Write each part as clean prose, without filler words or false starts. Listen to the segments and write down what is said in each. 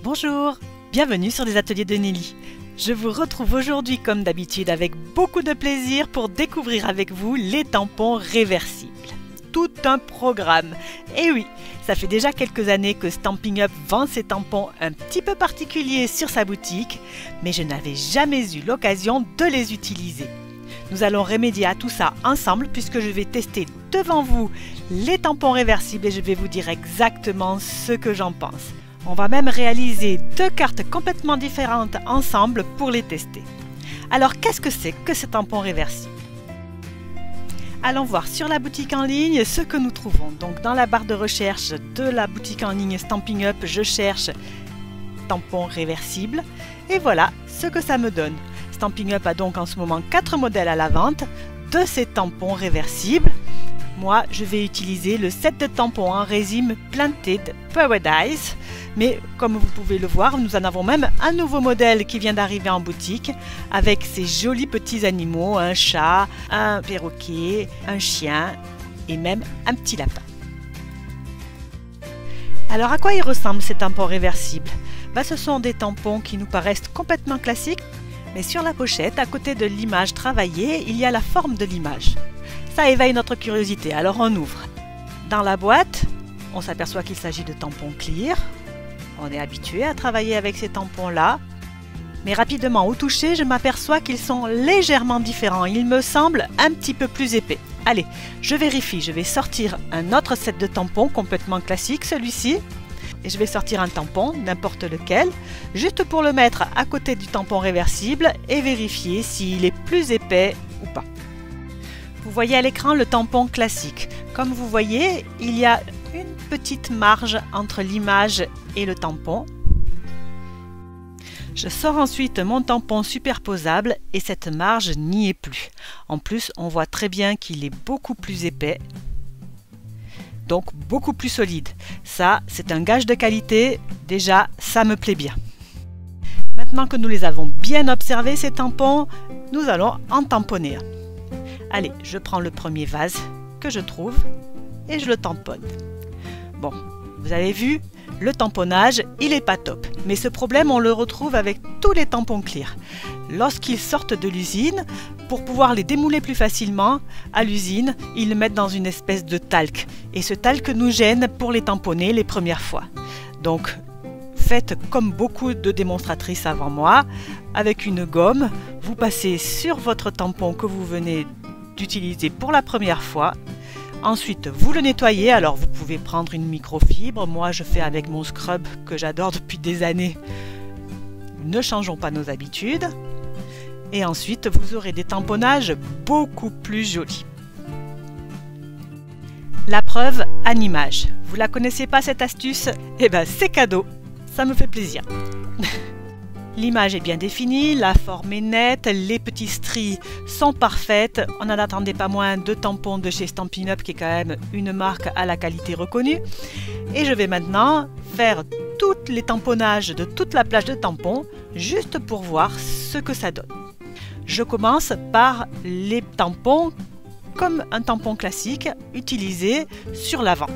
Bonjour, bienvenue sur les ateliers de Nelly. Je vous retrouve aujourd'hui comme d'habitude avec beaucoup de plaisir pour découvrir avec vous les tampons réversibles. Tout un programme. Et oui, ça fait déjà quelques années que Stampin' Up vend ces tampons un petit peu particuliers sur sa boutique, mais je n'avais jamais eu l'occasion de les utiliser. Nous allons remédier à tout ça ensemble puisque je vais tester devant vous les tampons réversibles et je vais vous dire exactement ce que j'en pense. On va même réaliser deux cartes complètement différentes ensemble pour les tester. Alors qu'est-ce que c'est que ces tampons réversibles? Allons voir sur la boutique en ligne ce que nous trouvons. Donc dans la barre de recherche de la boutique en ligne Stampin' Up, je cherche tampons réversibles et voilà ce que ça me donne. Stampin' Up a donc en ce moment 4 modèles à la vente de ces tampons réversibles. Moi, je vais utiliser le set de tampons en résine Planted Paradise. Mais comme vous pouvez le voir, nous en avons même un nouveau modèle qui vient d'arriver en boutique avec ces jolis petits animaux, un chat, un perroquet, un chien et même un petit lapin. Alors à quoi ils ressemblent ces tampons réversibles? Ce sont des tampons qui nous paraissent complètement classiques, mais sur la pochette, à côté de l'image travaillée, il y a la forme de l'image. Ça éveille notre curiosité, alors on ouvre. Dans la boîte, on s'aperçoit qu'il s'agit de tampons clear. On est habitué à travailler avec ces tampons-là. Mais rapidement, au toucher, je m'aperçois qu'ils sont légèrement différents. Ils me semblent un petit peu plus épais. Allez, je vérifie. Je vais sortir un autre set de tampons complètement classique, celui-ci. Et je vais sortir un tampon, n'importe lequel, juste pour le mettre à côté du tampon réversible et vérifier s'il est plus épais ou pas. Vous voyez à l'écran le tampon classique. Comme vous voyez, il y a une petite marge entre l'image et le tampon. Je sors ensuite mon tampon superposable et cette marge n'y est plus. En plus, on voit très bien qu'il est beaucoup plus épais, donc beaucoup plus solide. Ça, c'est un gage de qualité. Déjà, ça me plaît bien. Maintenant que nous les avons bien observés, ces tampons, nous allons en tamponner. Allez, je prends le premier vase que je trouve et je le tamponne. Bon, vous avez vu, le tamponnage, il n'est pas top. Mais ce problème, on le retrouve avec tous les tampons clear. Lorsqu'ils sortent de l'usine, pour pouvoir les démouler plus facilement, à l'usine, ils le mettent dans une espèce de talc. Et ce talc nous gêne pour les tamponner les premières fois. Donc, faites comme beaucoup de démonstratrices avant moi. Avec une gomme, vous passez sur votre tampon que vous venez d'utiliser pour la première fois. Ensuite, vous le nettoyez. Alors, vous pouvez prendre une microfibre. Moi, je fais avec mon scrub que j'adore depuis des années. Ne changeons pas nos habitudes. Et ensuite, vous aurez des tamponnages beaucoup plus jolis. La preuve en image. Vous la connaissez pas cette astuce? Eh bien, c'est cadeau. Ça me fait plaisir. L'image est bien définie, la forme est nette, les petits stries sont parfaites. On n'en attendait pas moins de tampons de chez Stampin' Up, qui est quand même une marque à la qualité reconnue. Et je vais maintenant faire tous les tamponnages de toute la plage de tampons, juste pour voir ce que ça donne. Je commence par les tampons comme un tampon classique utilisé sur l'avant.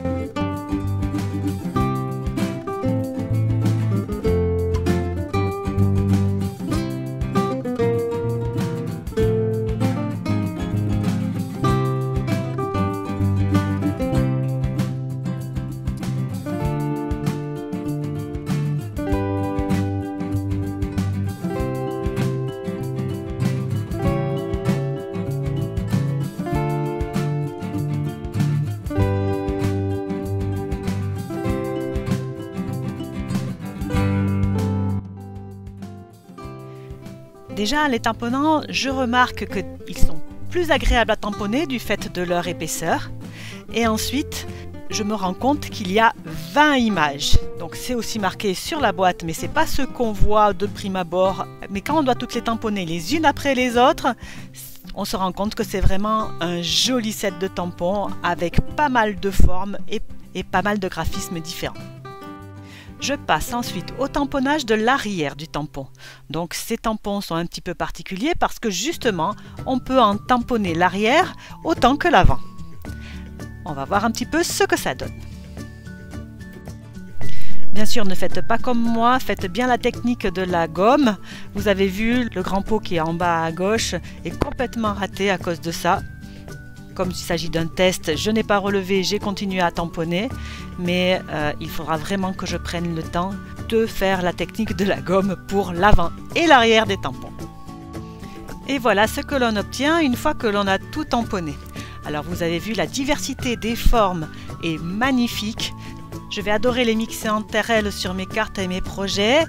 Déjà, les tamponnants, je remarque qu'ils sont plus agréables à tamponner du fait de leur épaisseur. Et ensuite, je me rends compte qu'il y a 20 images. Donc c'est aussi marqué sur la boîte, mais ce n'est pas ce qu'on voit de prime abord. Mais quand on doit toutes les tamponner les unes après les autres, on se rend compte que c'est vraiment un joli set de tampons avec pas mal de formes et pas mal de graphismes différents. Je passe ensuite au tamponnage de l'arrière du tampon. Donc ces tampons sont un petit peu particuliers parce que justement, on peut en tamponner l'arrière autant que l'avant. On va voir un petit peu ce que ça donne. Bien sûr, ne faites pas comme moi, faites bien la technique de la gomme. Vous avez vu, le grand pot qui est en bas à gauche est complètement raté à cause de ça. Comme il s'agit d'un test, je n'ai pas relevé, j'ai continué à tamponner, mais il faudra vraiment que je prenne le temps de faire la technique de la gomme pour l'avant et l'arrière des tampons. Et voilà ce que l'on obtient une fois que l'on a tout tamponné. Alors vous avez vu, la diversité des formes est magnifique. Je vais adorer les mixer entre elles sur mes cartes et mes projets.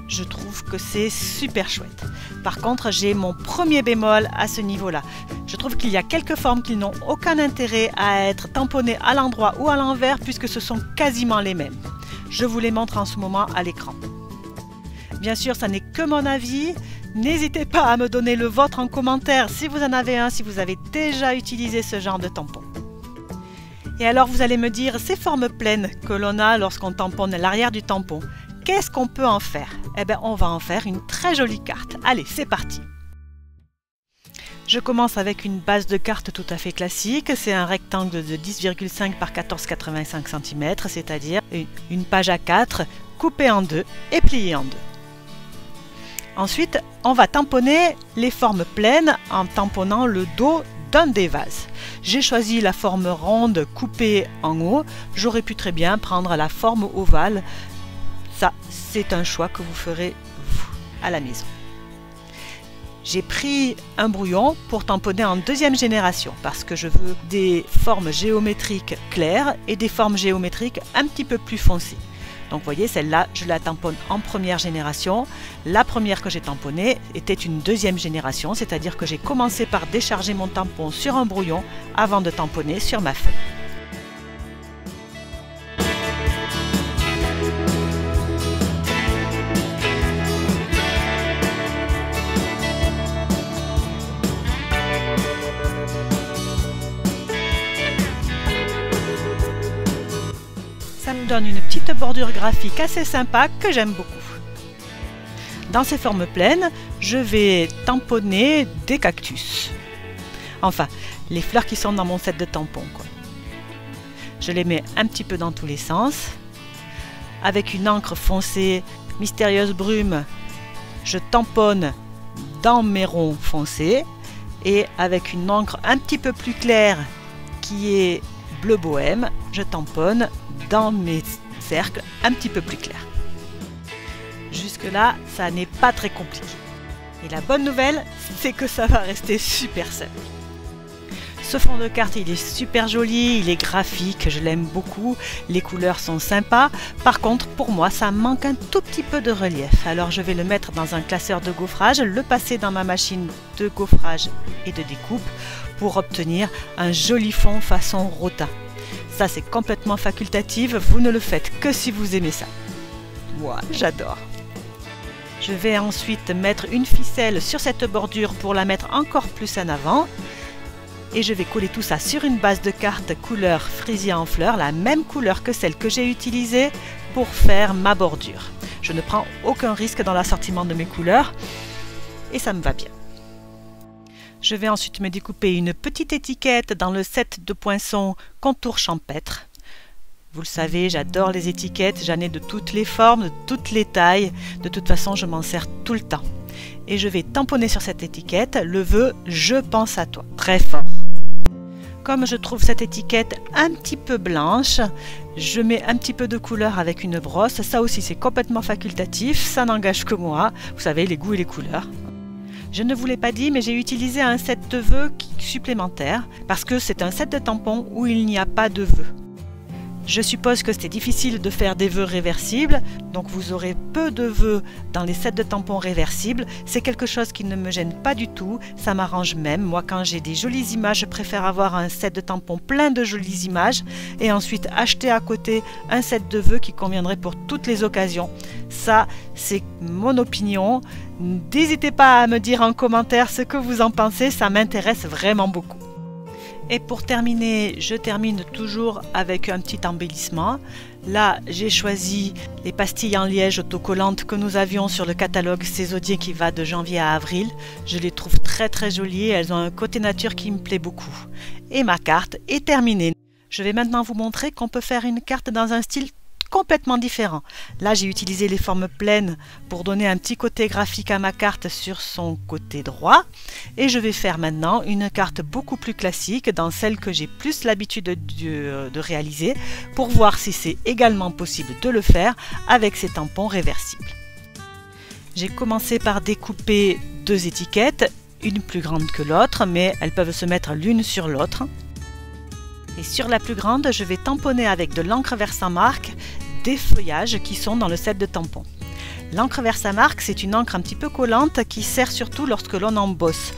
Je trouve que c'est super chouette. Par contre, j'ai mon premier bémol à ce niveau-là. Je trouve qu'il y a quelques formes qui n'ont aucun intérêt à être tamponnées à l'endroit ou à l'envers puisque ce sont quasiment les mêmes. Je vous les montre en ce moment à l'écran. Bien sûr, ça n'est que mon avis. N'hésitez pas à me donner le vôtre en commentaire si vous en avez un, si vous avez déjà utilisé ce genre de tampon. Et alors vous allez me dire, ces formes pleines que l'on a lorsqu'on tamponne l'arrière du tampon, qu'est-ce qu'on peut en faire? Eh bien, on va en faire une très jolie carte. Allez, c'est parti! Je commence avec une base de carte tout à fait classique. C'est un rectangle de 10,5 par 14,85 cm, c'est-à-dire une page A4 coupée en deux et pliée en deux. Ensuite, on va tamponner les formes pleines en tamponnant le dos d'un des vases. J'ai choisi la forme ronde coupée en haut. J'aurais pu très bien prendre la forme ovale. Ça, c'est un choix que vous ferez vous, à la maison. J'ai pris un brouillon pour tamponner en deuxième génération parce que je veux des formes géométriques claires et des formes géométriques un petit peu plus foncées. Donc vous voyez, celle-là, je la tamponne en première génération. La première que j'ai tamponnée était une deuxième génération, c'est-à-dire que j'ai commencé par décharger mon tampon sur un brouillon avant de tamponner sur ma feuille. Ça me donne une petite bordure graphique assez sympa que j'aime beaucoup. Dans ces formes pleines, je vais tamponner des cactus. Enfin, les fleurs qui sont dans mon set de tampons, quoi. Je les mets un petit peu dans tous les sens. Avec une encre foncée Mystérieuse Brume, je tamponne dans mes ronds foncés. Et avec une encre un petit peu plus claire qui est Bleu Bohème, je tamponne dans mes cercles un petit peu plus clairs. Jusque là, ça n'est pas très compliqué. Et la bonne nouvelle, c'est que ça va rester super simple. Ce fond de carte, il est super joli, il est graphique, je l'aime beaucoup, les couleurs sont sympas. Par contre, pour moi, ça manque un tout petit peu de relief. Alors je vais le mettre dans un classeur de gaufrage, le passer dans ma machine de gaufrage et de découpe pour obtenir un joli fond façon rotin. Ça, c'est complètement facultatif, vous ne le faites que si vous aimez ça. Moi, j'adore. Je vais ensuite mettre une ficelle sur cette bordure pour la mettre encore plus en avant. Et je vais coller tout ça sur une base de carte couleur Frisia en fleurs, la même couleur que celle que j'ai utilisée pour faire ma bordure. Je ne prends aucun risque dans l'assortiment de mes couleurs et ça me va bien. Je vais ensuite me découper une petite étiquette dans le set de poinçons contour champêtre. Vous le savez, j'adore les étiquettes, j'en ai de toutes les formes, de toutes les tailles. De toute façon, je m'en sers tout le temps. Et je vais tamponner sur cette étiquette le vœu « Je pense à toi » très fort. Comme je trouve cette étiquette un petit peu blanche, je mets un petit peu de couleur avec une brosse. Ça aussi, c'est complètement facultatif, ça n'engage que moi. Vous savez, les goûts et les couleurs. Je ne vous l'ai pas dit, mais j'ai utilisé un set de vœux supplémentaire parce que c'est un set de tampons où il n'y a pas de vœux. Je suppose que c'est difficile de faire des vœux réversibles, donc vous aurez peu de vœux dans les sets de tampons réversibles. C'est quelque chose qui ne me gêne pas du tout, ça m'arrange même. Moi, quand j'ai des jolies images, je préfère avoir un set de tampons plein de jolies images et ensuite acheter à côté un set de vœux qui conviendrait pour toutes les occasions. Ça, c'est mon opinion. N'hésitez pas à me dire en commentaire ce que vous en pensez, ça m'intéresse vraiment beaucoup. Et pour terminer, je termine toujours avec un petit embellissement. Là, j'ai choisi les pastilles en liège autocollantes que nous avions sur le catalogue saisonnier qui va de janvier à avril. Je les trouve très très jolies, elles ont un côté nature qui me plaît beaucoup. Et ma carte est terminée. Je vais maintenant vous montrer qu'on peut faire une carte dans un style complètement différent. Là, j'ai utilisé les formes pleines pour donner un petit côté graphique à ma carte sur son côté droit. Et je vais faire maintenant une carte beaucoup plus classique, dans celle que j'ai plus l'habitude de réaliser, pour voir si c'est également possible de le faire avec ces tampons réversibles. J'ai commencé par découper deux étiquettes, une plus grande que l'autre, mais elles peuvent se mettre l'une sur l'autre. Et sur la plus grande, je vais tamponner avec de l'encre Versamark des feuillages qui sont dans le set de tampons. L'encre Versamark, c'est une encre un petit peu collante qui sert surtout lorsque l'on embosse.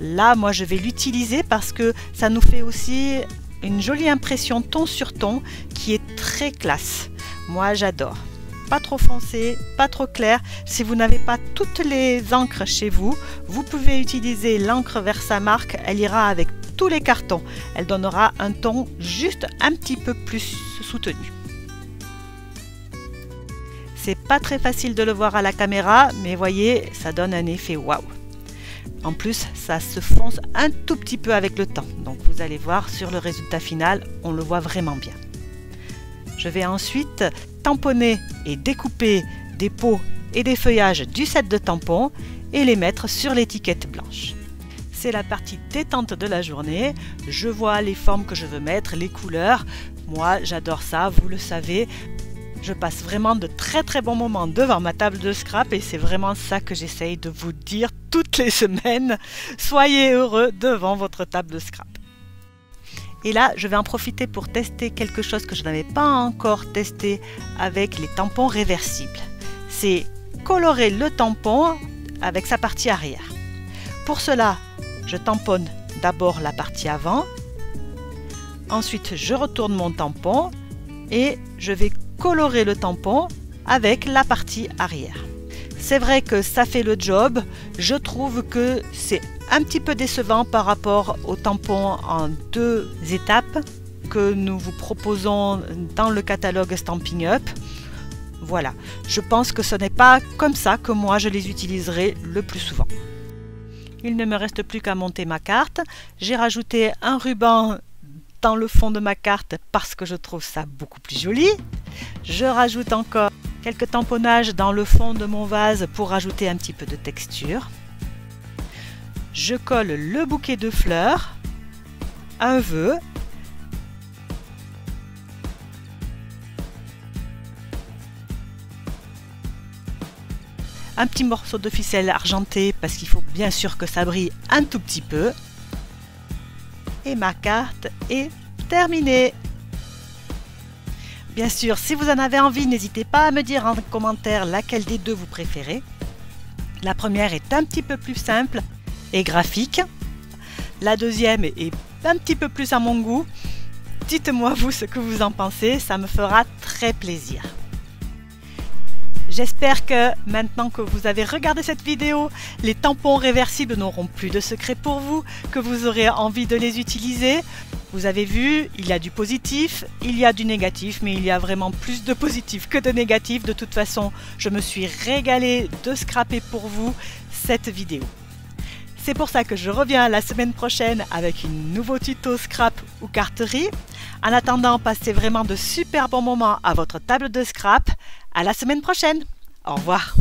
Là, moi, je vais l'utiliser parce que ça nous fait aussi une jolie impression ton sur ton qui est très classe. Moi, j'adore. Pas trop foncé, pas trop clair. Si vous n'avez pas toutes les encres chez vous, vous pouvez utiliser l'encre Versamark. Elle ira avec tous les cartons. Elle donnera un ton juste un petit peu plus soutenu. C'est pas très facile de le voir à la caméra, mais voyez, ça donne un effet waouh. En plus, ça se fonce un tout petit peu avec le temps. Donc vous allez voir sur le résultat final, on le voit vraiment bien. Je vais ensuite tamponner et découper des pots et des feuillages du set de tampons et les mettre sur l'étiquette blanche. C'est la partie détente de la journée. Je vois les formes que je veux mettre, les couleurs. Moi, j'adore ça, vous le savez. Je passe vraiment de très bons moments devant ma table de scrap et c'est vraiment ça que j'essaye de vous dire toutes les semaines. Soyez heureux devant votre table de scrap. Et là, je vais en profiter pour tester quelque chose que je n'avais pas encore testé avec les tampons réversibles. C'est colorer le tampon avec sa partie arrière. Pour cela, je tamponne d'abord la partie avant. Ensuite, je retourne mon tampon et je vais colorer le tampon avec la partie arrière. C'est vrai que ça fait le job. Je trouve que c'est un petit peu décevant par rapport au tampon en deux étapes que nous vous proposons dans le catalogue Stampin' Up. Voilà, je pense que ce n'est pas comme ça que moi je les utiliserai le plus souvent. Il ne me reste plus qu'à monter ma carte. J'ai rajouté un ruban dans le fond de ma carte parce que je trouve ça beaucoup plus joli. Je rajoute encore quelques tamponnages dans le fond de mon vase pour rajouter un petit peu de texture. Je colle le bouquet de fleurs, un vœu, un petit morceau de ficelle argentée parce qu'il faut bien sûr que ça brille un tout petit peu. Et ma carte est terminée. Bien sûr, si vous en avez envie, n'hésitez pas à me dire en commentaire laquelle des deux vous préférez. La première est un petit peu plus simple et graphique. La deuxième est un petit peu plus à mon goût. Dites-moi vous ce que vous en pensez, ça me fera très plaisir. J'espère que maintenant que vous avez regardé cette vidéo, les tampons réversibles n'auront plus de secret pour vous, que vous aurez envie de les utiliser. Vous avez vu, il y a du positif, il y a du négatif, mais il y a vraiment plus de positif que de négatif. De toute façon, je me suis régalée de scraper pour vous cette vidéo. C'est pour ça que je reviens la semaine prochaine avec un nouveau tuto scrap ou carterie. En attendant, passez vraiment de super bons moments à votre table de scrap. À la semaine prochaine. Au revoir.